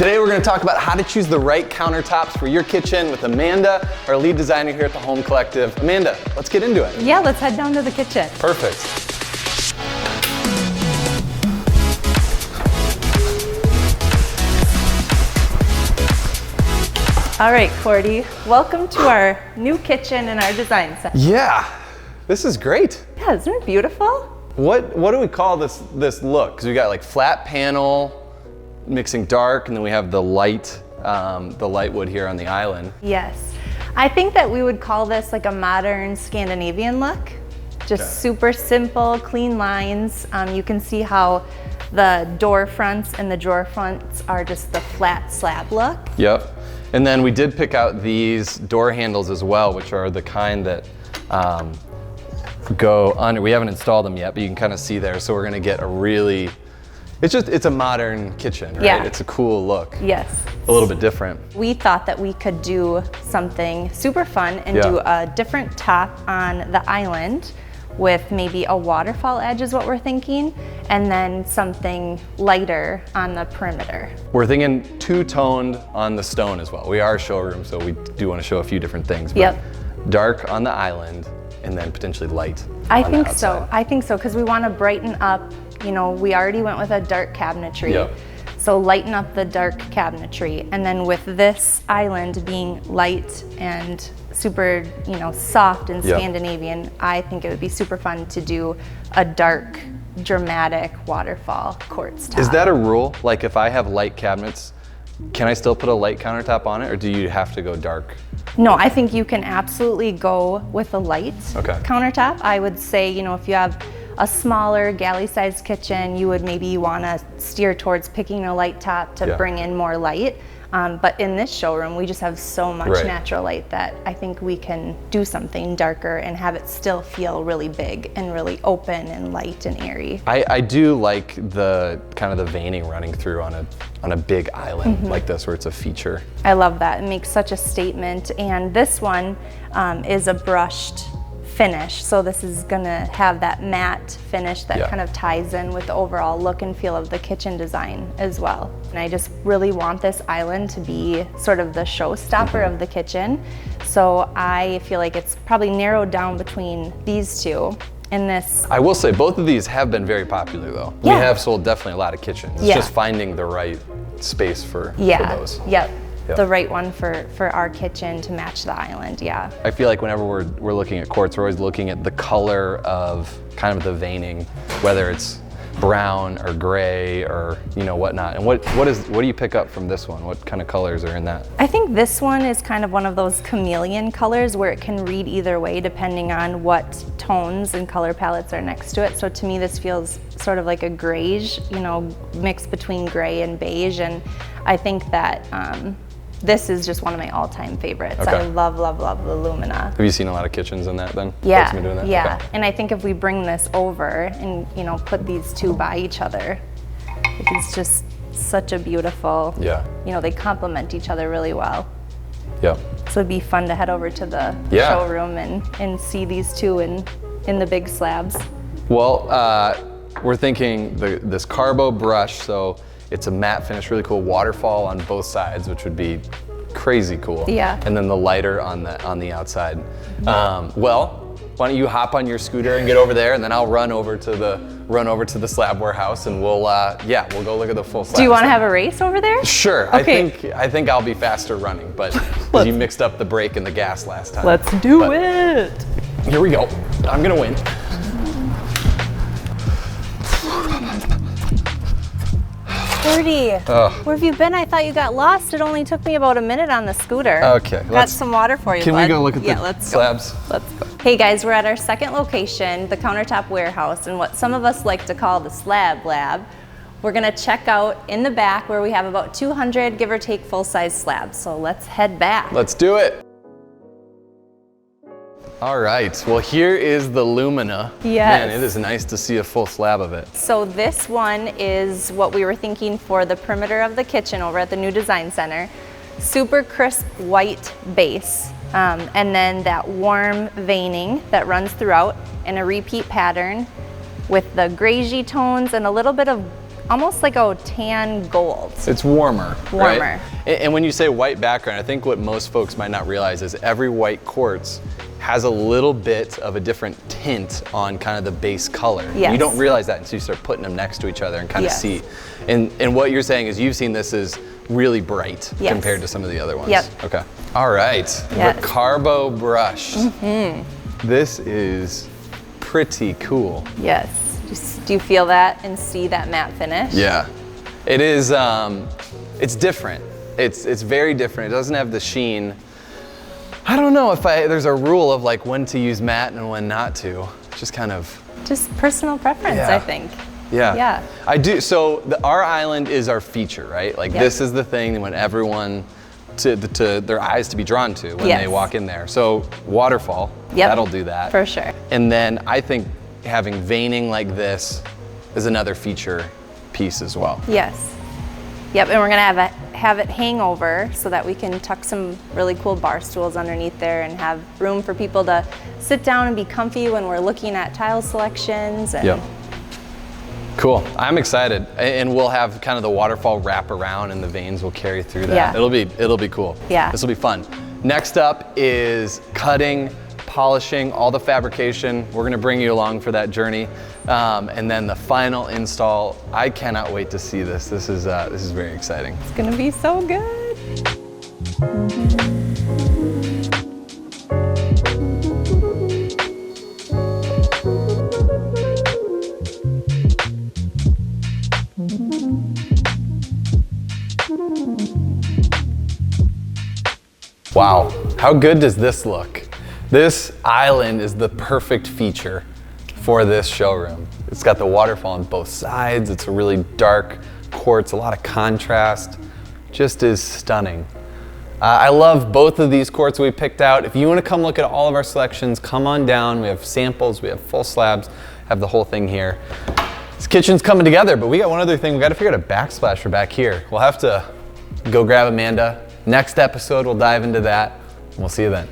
Today we're going to talk about how to choose the right countertops for your kitchen with Amanda, our lead designer here at the Home Collective. Amanda, let's get into it. Yeah, let's head down to the kitchen. Perfect. All right, Cordie, welcome to our new kitchen and our design center. Yeah, this is great. Yeah, isn't it beautiful? What do we call this look? Because we got like flat panel, mixing dark, and then we have the light wood here on the island. Yes, I think that we would call this like a modern Scandinavian look. Just super simple, clean lines. You can see how the door fronts and the drawer fronts are just the flat slab look. Yep. And then we did pick out these door handles as well, which are the kind that go under. We haven't installed them yet, but you can kind of see there. So we're gonna get a really, it's a modern kitchen, right? Yeah. It's a cool look. Yes. A little bit different. We thought that we could do something super fun and do a different top on the island with maybe a waterfall edge is what we're thinking, and then something lighter on the perimeter. We're thinking two-toned on the stone as well. We are a showroom, so we do want to show a few different things. But yep. Dark on the island, and then potentially light. I think so. I think so, because we want to brighten up. You know, we already went with a dark cabinetry. Yep. So lighten up the dark cabinetry, and then with this island being light and super, you know, soft and Scandinavian, I think it would be super fun to do a dark, dramatic waterfall quartz top. Is that a rule? Like if I have light cabinets, can I still put a light countertop on it, or do you have to go dark? No, I think you can absolutely go with a light countertop. I would say, you know, if you have a smaller galley-sized kitchen, you would maybe want to steer towards picking a light top to bring in more light. But in this showroom, we just have so much natural light that I think we can do something darker and have it still feel really big and really open and light and airy. I do like the kind of the veining running through on a big island like this, where it's a feature. I love that. It makes such a statement. And this one is a brushed finish. So this is gonna have that matte finish that kind of ties in with the overall look and feel of the kitchen design as well. And I just really want this island to be sort of the showstopper of the kitchen. So I feel like it's probably narrowed down between these two. In this, I will say both of these have been very popular though. We have sold definitely a lot of kitchens. It's just finding the right space for those. Yep. The right one for our kitchen to match the island, I feel like whenever we're looking at quartz, we're always looking at the color of kind of the veining, whether it's brown or gray or whatnot. And what do you pick up from this one? What kind of colors are in that? I think this one is kind of one of those chameleon colors where it can read either way depending on what tones and color palettes are next to it. So to me, this feels sort of like a grayish, mix between gray and beige. And I think that this is just one of my all-time favorites. I love, love, love the Lumina. Have you seen a lot of kitchens in that then? Yeah, been doing that? Yeah. Okay. And I think if we bring this over and put these two by each other, it's just such a beautiful, they complement each other really well. Yeah. So it'd be fun to head over to the showroom and see these two in the big slabs. Well, we're thinking this carbo brush, so it's a matte finish, really cool waterfall on both sides, which would be crazy cool. Yeah. And then the lighter on the outside. Well, why don't you hop on your scooter and get over there, and then I'll run over to the slab warehouse, and we'll go look at the full slab. Do you want to have a race over there? Sure. Okay. I think I'll be faster running, but you mixed up the brake and the gas last time. Let's do it. Here we go. I'm gonna win. Cordie, where have you been? I thought you got lost. It only took me about a minute on the scooter. Okay. Got some water for you, Can bud. we go look at the slabs? Let's go. Hey guys, we're at our second location, the Countertop Warehouse, and what some of us like to call the Slab Lab. We're gonna check out in the back where we have about 200, give or take, full-size slabs. So let's head back. Let's do it. All right, well here is the Lumina. Yes. Man, it is nice to see a full slab of it. So this one is what we were thinking for the perimeter of the kitchen over at the new design center. Super crisp white base, and then that warm veining that runs throughout in a repeat pattern with the greigey tones and a little bit of almost like a tan gold. It's warmer, Warmer. Right? And when you say white background, I think what most folks might not realize is every white quartz has a little bit of a different tint on kind of the base color. Yes. You don't realize that until you start putting them next to each other and kind of see. And what you're saying is you've seen this is really bright compared to some of the other ones. Yep. Okay. All right. The Carbo brush. This is pretty cool. Yes. Do you feel that and see that matte finish? Yeah. It is, it's different. It's very different. It doesn't have the sheen. I don't know if there's a rule of like when to use matte and when not to. Just kind of. Just personal preference, I think. Yeah. Yeah. I do. So our island is our feature, right? Like this is the thing that when everyone, to their eyes to be drawn to when they walk in there. So waterfall, that'll do that. For sure. And then I think having veining like this is another feature piece as well. Yes. Yep, and we're gonna have it hang over so that we can tuck some really cool bar stools underneath there and have room for people to sit down and be comfy when we're looking at tile selections. And Cool. I'm excited, and we'll have kind of the waterfall wrap around, and the veins will carry through that. Yeah. It'll be cool. Yeah. This will be fun. Next up is cutting, polishing, all the fabrication. We're gonna bring you along for that journey, and then the final install. I cannot wait to see this. This is very exciting. It's gonna be so good. Wow, how good does this look? This island is the perfect feature for this showroom. It's got the waterfall on both sides. It's a really dark quartz, a lot of contrast. Just is stunning. I love both of these quartz we picked out. If you want to come look at all of our selections, come on down. We have samples, we have full slabs, have the whole thing here. This kitchen's coming together, but we got one other thing. We got to figure out a backsplash for back here. We'll have to go grab Amanda. Next episode, we'll dive into that. We'll see you then.